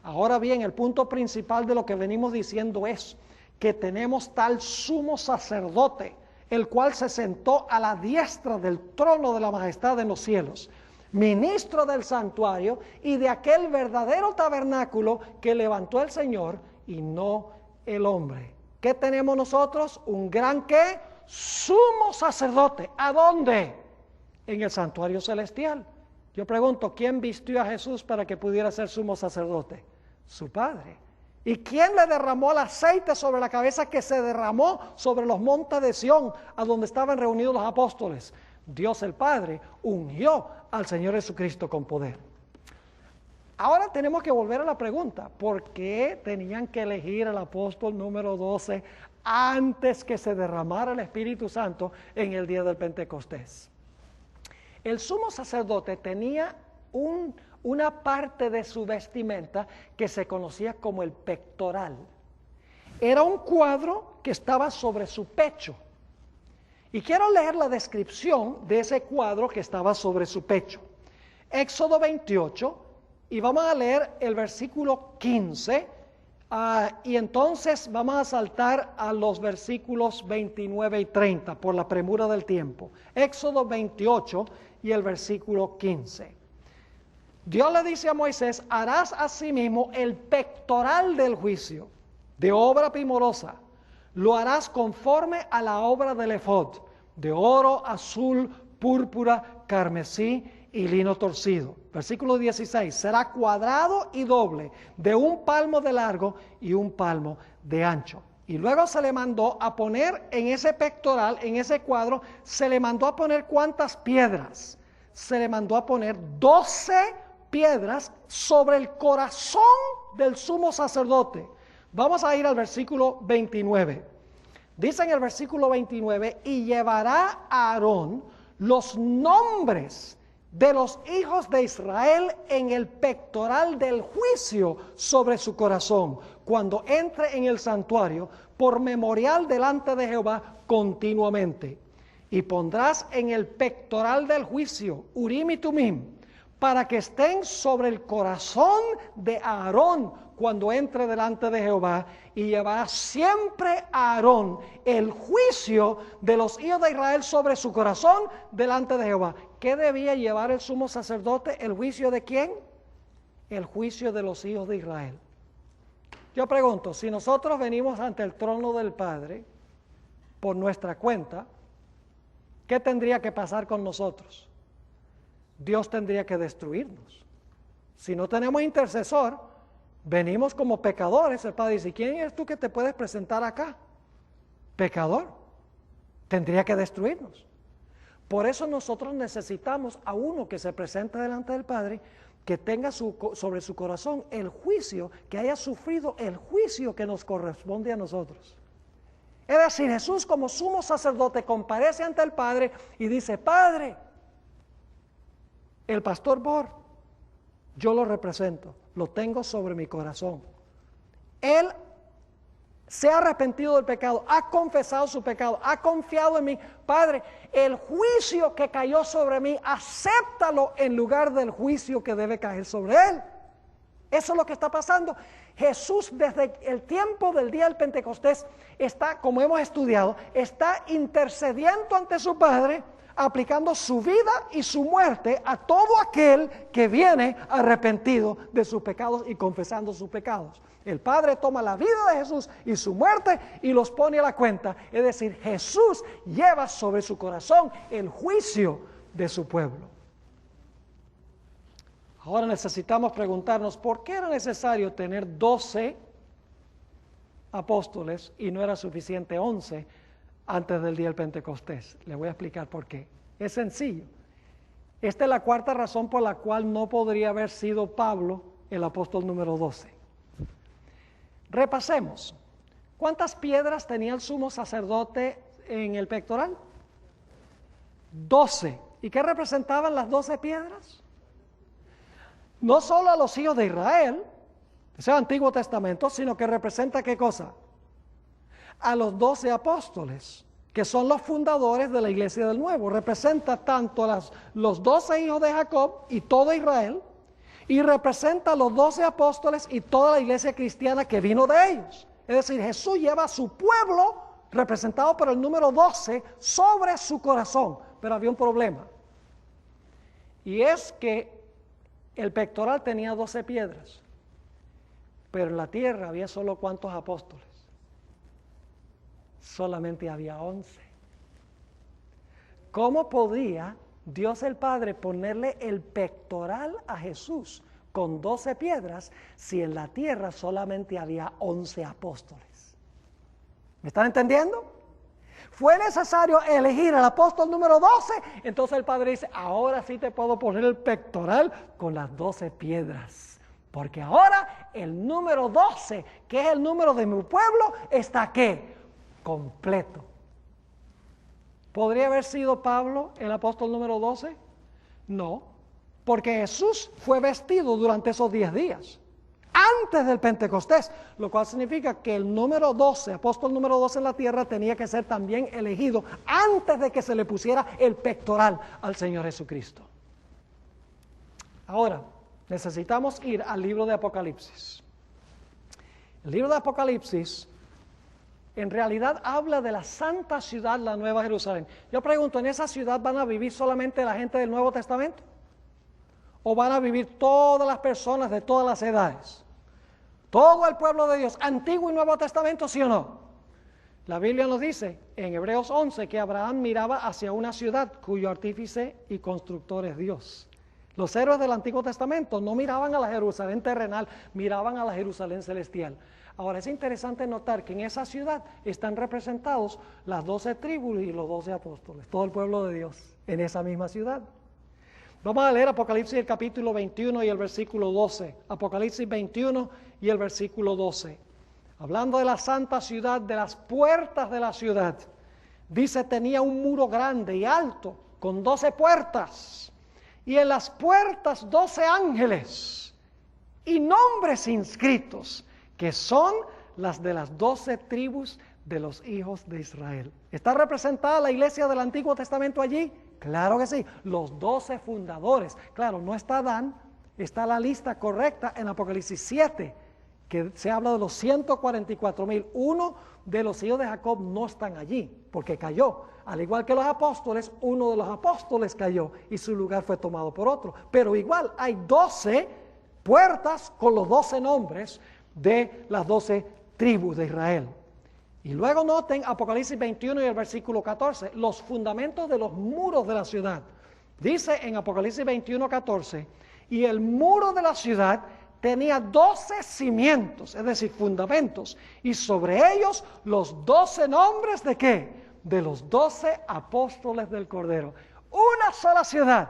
ahora bien, el punto principal de lo que venimos diciendo es que tenemos tal sumo sacerdote, el cual se sentó a la diestra del trono de la majestad en los cielos, ministro del santuario y de aquel verdadero tabernáculo que levantó el Señor y no el hombre. ¿Qué tenemos nosotros? Un gran ¿qué? Sumo sacerdote. ¿A dónde? En el santuario celestial. Yo pregunto, ¿quién vistió a Jesús para que pudiera ser sumo sacerdote? Su Padre. ¿Y quién le derramó el aceite sobre la cabeza que se derramó sobre los montes de Sión, a donde estaban reunidos los apóstoles? Dios el Padre ungió al Señor Jesucristo con poder. Ahora tenemos que volver a la pregunta, ¿por qué tenían que elegir al apóstol número 12 antes que se derramara el Espíritu Santo en el día del Pentecostés? El sumo sacerdote tenía una parte de su vestimenta que se conocía como el pectoral. Era un cuadro que estaba sobre su pecho. Y quiero leer la descripción de ese cuadro que estaba sobre su pecho. Éxodo 28, y vamos a leer el versículo 15, y entonces vamos a saltar a los versículos 29 y 30 por la premura del tiempo. Éxodo 28 y el versículo 15. Dios le dice a Moisés: harás asimismo el pectoral del juicio, de obra primorosa. Lo harás conforme a la obra del efod, de oro, azul, púrpura, carmesí y lino torcido. Versículo 16, será cuadrado y doble, de 1 palmo de largo y 1 palmo de ancho. Y luego se le mandó a poner en ese pectoral, en ese cuadro, se le mandó a poner ¿cuántas piedras? Se le mandó a poner 12 piedras sobre el corazón del sumo sacerdote. Vamos a ir al versículo 29. Dice en el versículo 29, y llevará a Aarón los nombres de los hijos de Israel en el pectoral del juicio sobre su corazón, cuando entre en el santuario, por memorial delante de Jehová continuamente. Y pondrás en el pectoral del juicio Urim y Tumim, para que estén sobre el corazón de Aarón cuando entre delante de Jehová, y llevará siempre a Aarón el juicio de los hijos de Israel sobre su corazón delante de Jehová. ¿qué debía llevar el sumo sacerdote? ¿El juicio de quién? El juicio de los hijos de Israel. Yo pregunto, si nosotros venimos ante el trono del Padre por nuestra cuenta, ¿qué tendría que pasar con nosotros? Dios tendría que destruirnos. Si no tenemos intercesor, venimos como pecadores. El Padre dice, ¿quién eres tú que te puedes presentar acá? Pecador. Tendría que destruirnos. Por eso nosotros necesitamos a uno que se presente delante del Padre, que tenga sobre su corazón el juicio, que haya sufrido el juicio que nos corresponde a nosotros. Es decir, Jesús como sumo sacerdote comparece ante el Padre y dice, Padre, el pastor Bor, yo lo represento, lo tengo sobre mi corazón. Él se ha arrepentido del pecado, ha confesado su pecado, ha confiado en mí. Padre, el juicio que cayó sobre mí, acéptalo en lugar del juicio que debe caer sobre él. Eso es lo que está pasando. Jesús desde el tiempo del día del Pentecostés está, como hemos estudiado, está intercediendo ante su Padre, aplicando su vida y su muerte a todo aquel que viene arrepentido de sus pecados y confesando sus pecados. El Padre toma la vida de Jesús y su muerte y los pone a la cuenta. Es decir, Jesús lleva sobre su corazón el juicio de su pueblo. Ahora necesitamos preguntarnos, ¿por qué era necesario tener 12 apóstoles y no era suficiente 11 antes del día del Pentecostés? Le voy a explicar por qué. Es sencillo. Esta es la cuarta razón por la cual no podría haber sido Pablo el apóstol número 12. Repasemos. ¿Cuántas piedras tenía el sumo sacerdote en el pectoral? 12. ¿Y qué representaban las 12 piedras? No solo a los hijos de Israel, ese es el Antiguo Testamento, sino que representa ¿qué cosa? A los 12 apóstoles, que son los fundadores de la iglesia del Nuevo. Representa tanto a los 12 hijos de Jacob y todo Israel, y representa a los 12 apóstoles y toda la iglesia cristiana que vino de ellos. Es decir, Jesús lleva a su pueblo, representado por el número 12, sobre su corazón. Pero había un problema. Y es que el pectoral tenía 12 piedras, pero en la tierra había solo ¿cuántos apóstoles? Solamente había 11. ¿Cómo podía Dios el Padre ponerle el pectoral a Jesús con 12 piedras si en la tierra solamente había 11 apóstoles? ¿Me están entendiendo? Fue necesario elegir al apóstol número 12, entonces el Padre dice, ahora sí te puedo poner el pectoral con las 12 piedras, porque ahora el número 12, que es el número de mi pueblo, está ¿qué? Completo. ¿Podría haber sido Pablo el apóstol número 12? No, porque Jesús fue vestido durante esos 10 días, antes del Pentecostés, lo cual significa que el número 12, apóstol número 12 en la tierra, tenía que ser también elegido antes de que se le pusiera el pectoral al Señor Jesucristo. Ahora, necesitamos ir al libro de Apocalipsis. El libro de Apocalipsis en realidad habla de la santa ciudad, la Nueva Jerusalén. Yo pregunto, ¿en esa ciudad van a vivir solamente la gente del Nuevo Testamento? ¿O van a vivir todas las personas de todas las edades? Todo el pueblo de Dios, Antiguo y Nuevo Testamento, ¿sí o no? La Biblia nos dice en Hebreos 11 que Abraham miraba hacia una ciudad cuyo artífice y constructor es Dios. Los héroes del Antiguo Testamento no miraban a la Jerusalén terrenal, miraban a la Jerusalén celestial. Ahora es interesante notar que en esa ciudad están representados las 12 tribus y los 12 apóstoles, todo el pueblo de Dios en esa misma ciudad. Vamos a leer Apocalipsis el capítulo 21 y el versículo 12. Apocalipsis 21 y el versículo 12. Hablando de la santa ciudad, de las puertas de la ciudad. Dice, tenía un muro grande y alto, con 12 puertas. Y en las puertas 12 ángeles y nombres inscritos, que son las de las 12 tribus de los hijos de Israel. ¿Está representada la iglesia del Antiguo Testamento allí? Claro que sí, los 12 fundadores. Claro, no está Adán, está la lista correcta en Apocalipsis 7. que se habla de los 144,000. Uno de los hijos de Jacob no están allí, porque cayó. Al igual que los apóstoles, uno de los apóstoles cayó y su lugar fue tomado por otro. Pero igual hay 12 puertas con los 12 nombres de las 12 tribus de Israel. Y luego noten Apocalipsis 21 y el versículo 14, los fundamentos de los muros de la ciudad. Dice en Apocalipsis 21, 14, y el muro de la ciudad tenía 12 cimientos, es decir, fundamentos, y sobre ellos los 12 nombres ¿de qué? De los 12 apóstoles del Cordero. Una sola ciudad,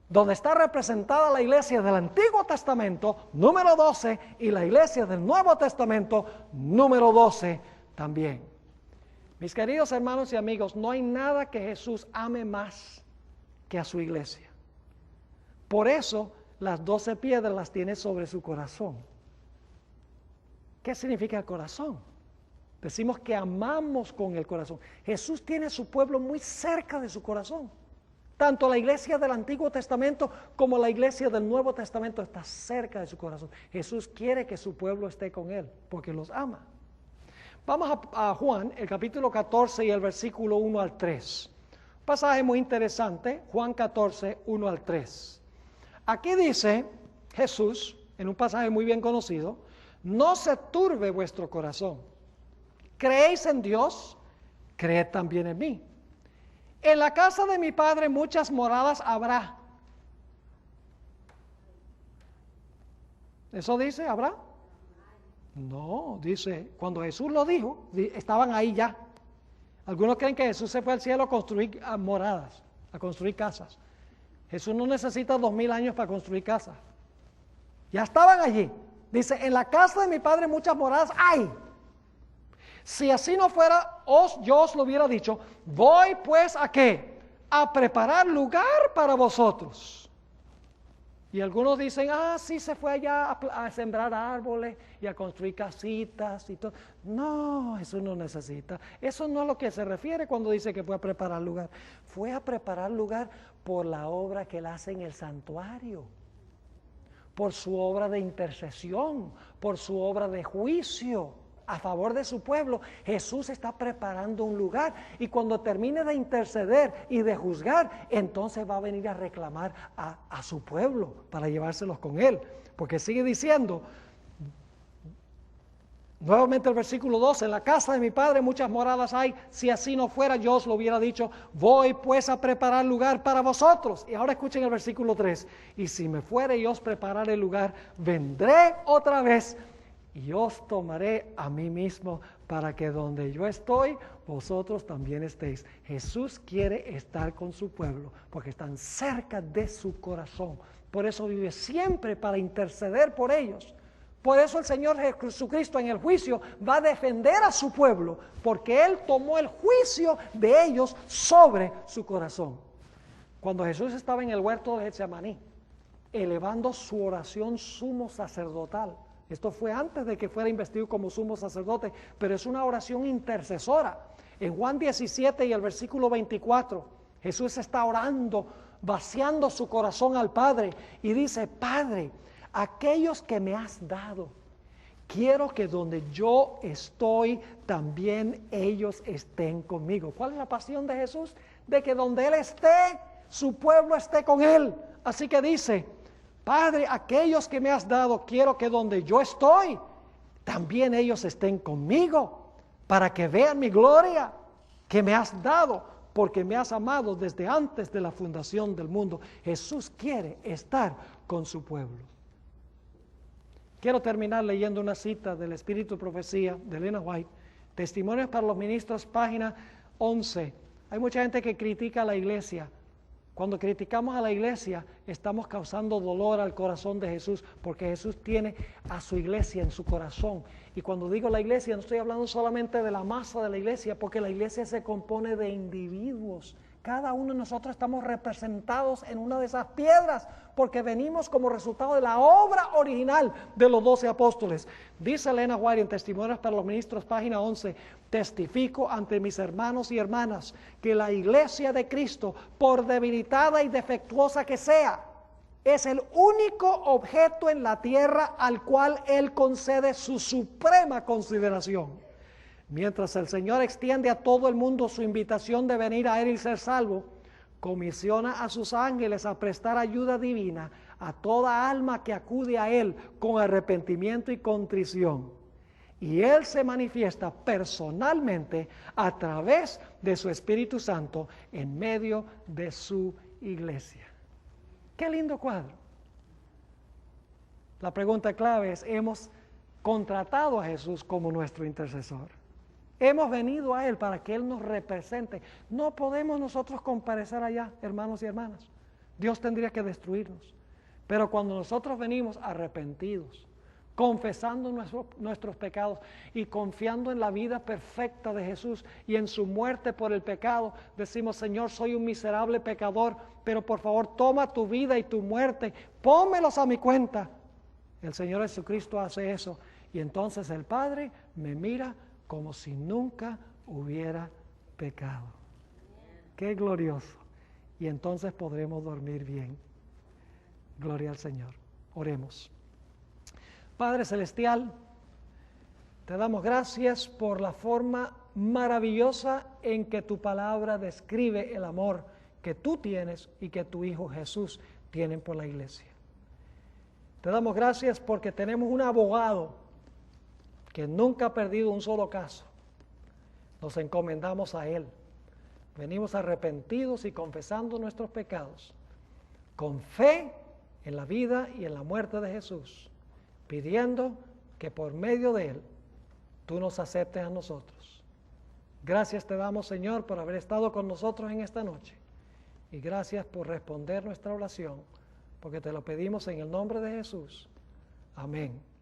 donde está representada la iglesia del Antiguo Testamento, número 12, y la iglesia del Nuevo Testamento, número 12 también. Mis queridos hermanos y amigos, no hay nada que Jesús ame más que a su iglesia. Por eso, las 12 piedras las tiene sobre su corazón. ¿Qué significa el corazón? Decimos que amamos con el corazón. Jesús tiene a su pueblo muy cerca de su corazón. Tanto la iglesia del Antiguo Testamento como la iglesia del Nuevo Testamento está cerca de su corazón. Jesús quiere que su pueblo esté con él, porque los ama. Vamos a Juan, el capítulo 14 y el versículo 1 al 3. Un pasaje muy interesante, Juan 14, 1 al 3. Aquí dice Jesús, en un pasaje muy bien conocido, no se turbe vuestro corazón. ¿Creéis en Dios? Creed también en mí. En la casa de mi Padre muchas moradas habrá. ¿Eso dice, habrá? No, dice, cuando Jesús lo dijo, estaban ahí ya. Algunos creen que Jesús se fue al cielo a construir moradas, a construir casas. Jesús no necesita 2000 años para construir casas. Ya estaban allí. Dice, en la casa de mi Padre muchas moradas hay. Si así no fuera, yo os lo hubiera dicho, voy pues ¿a qué? A preparar lugar para vosotros. Y algunos dicen, sí se fue allá a sembrar árboles y a construir casitas y todo. No, eso no necesita. Eso no es lo que se refiere cuando dice que fue a preparar lugar. Fue a preparar lugar por la obra que él hace en el santuario, por su obra de intercesión, por su obra de juicio a favor de su pueblo. Jesús está preparando un lugar, y cuando termine de interceder y de juzgar, entonces va a venir a reclamar a su pueblo para llevárselos con él, porque sigue diciendo nuevamente el versículo 12, en la casa de mi Padre muchas moradas hay, si así no fuera yo os lo hubiera dicho, voy pues a preparar lugar para vosotros. Y ahora escuchen el versículo 3, y si me fuere y os prepararé el lugar, vendré otra vez y os tomaré a mí mismo, para que donde yo estoy, vosotros también estéis. Jesús quiere estar con su pueblo, porque están cerca de su corazón. Por eso vive siempre para interceder por ellos. Por eso el Señor Jesucristo en el juicio va a defender a su pueblo, porque Él tomó el juicio de ellos sobre su corazón. Cuando Jesús estaba en el huerto de Getsemaní, elevando su oración sumo sacerdotal, esto fue antes de que fuera investido como sumo sacerdote, pero es una oración intercesora. En Juan 17 y el versículo 24, Jesús está orando, vaciando su corazón al Padre, y dice, Padre, aquellos que me has dado, quiero que donde yo estoy, también ellos estén conmigo. ¿Cuál es la pasión de Jesús? De que donde Él esté, su pueblo esté con Él. Así que dice, Padre, aquellos que me has dado, quiero que donde yo estoy, también ellos estén conmigo, para que vean mi gloria que me has dado, porque me has amado desde antes de la fundación del mundo. Jesús quiere estar con su pueblo. Quiero terminar leyendo una cita del Espíritu de Profecía de Elena White, Testimonios para los Ministros, página 11. Hay mucha gente que critica a la iglesia. Cuando criticamos a la iglesia, estamos causando dolor al corazón de Jesús, porque Jesús tiene a su iglesia en su corazón. Y cuando digo la iglesia, no estoy hablando solamente de la masa de la iglesia, porque la iglesia se compone de individuos. Cada uno de nosotros estamos representados en una de esas piedras, porque venimos como resultado de la obra original de los 12 apóstoles. Dice Elena White en Testimonios para los Ministros, página 11, testifico ante mis hermanos y hermanas que la iglesia de Cristo, por debilitada y defectuosa que sea, es el único objeto en la tierra al cual Él concede su suprema consideración. Mientras el Señor extiende a todo el mundo su invitación de venir a Él y ser salvo, comisiona a sus ángeles a prestar ayuda divina a toda alma que acude a Él con arrepentimiento y contrición. Y Él se manifiesta personalmente a través de su Espíritu Santo en medio de su iglesia. ¡Qué lindo cuadro! La pregunta clave es, ¿hemos contratado a Jesús como nuestro intercesor? Hemos venido a Él para que Él nos represente. No podemos nosotros comparecer allá, hermanos y hermanas. Dios tendría que destruirnos. Pero cuando nosotros venimos arrepentidos, confesando nuestros pecados y confiando en la vida perfecta de Jesús y en su muerte por el pecado, decimos, Señor, soy un miserable pecador, pero por favor toma tu vida y tu muerte, pónmelos a mi cuenta. El Señor Jesucristo hace eso y entonces el Padre me mira como si nunca hubiera pecado. ¡Qué glorioso! Y entonces podremos dormir bien. Gloria al Señor. Oremos. Padre Celestial, te damos gracias por la forma maravillosa en que tu palabra describe el amor que tú tienes y que tu Hijo Jesús tiene por la iglesia. Te damos gracias porque tenemos un abogado que nunca ha perdido un solo caso. Nos encomendamos a Él. Venimos arrepentidos y confesando nuestros pecados, con fe en la vida y en la muerte de Jesús, pidiendo que por medio de Él tú nos aceptes a nosotros. Gracias te damos, Señor, por haber estado con nosotros en esta noche. Y gracias por responder nuestra oración, porque te lo pedimos en el nombre de Jesús. Amén.